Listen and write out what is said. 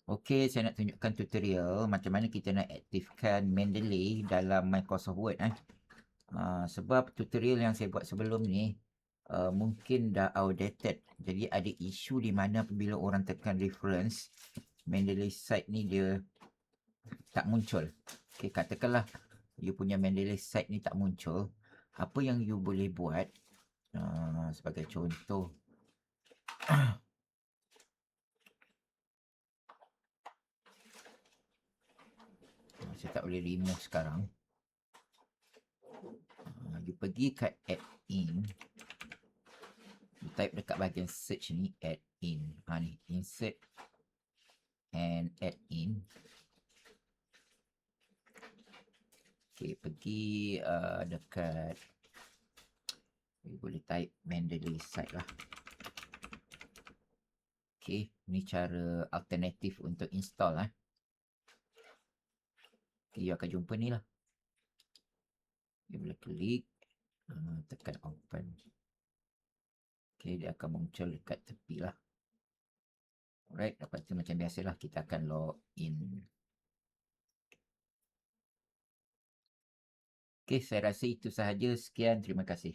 Okey, saya nak tunjukkan tutorial macam mana kita nak aktifkan Mendeley dalam Microsoft Word. Sebab tutorial yang saya buat sebelum ni mungkin dah outdated. Jadi ada isu di mana apabila orang tekan reference, Mendeley site ni dia tak muncul. Okey, katakanlah you punya Mendeley site ni tak muncul. Apa yang you boleh buat, sebagai contoh, saya tak boleh remove sekarang. You pergi kat add in, you type dekat bahagian search ni, add in. Ni insert and add in. Okay, pergi dekat, you boleh type Mendeley site lah. Okay, ni cara alternatif untuk install. Okay, you akan jumpa ni lah. You boleh klik, tekan open. Okay, dia akan muncul dekat tepi lah. Alright, lepas tu macam biasalah kita akan log in. Okay, saya rasa itu sahaja. Sekian, terima kasih.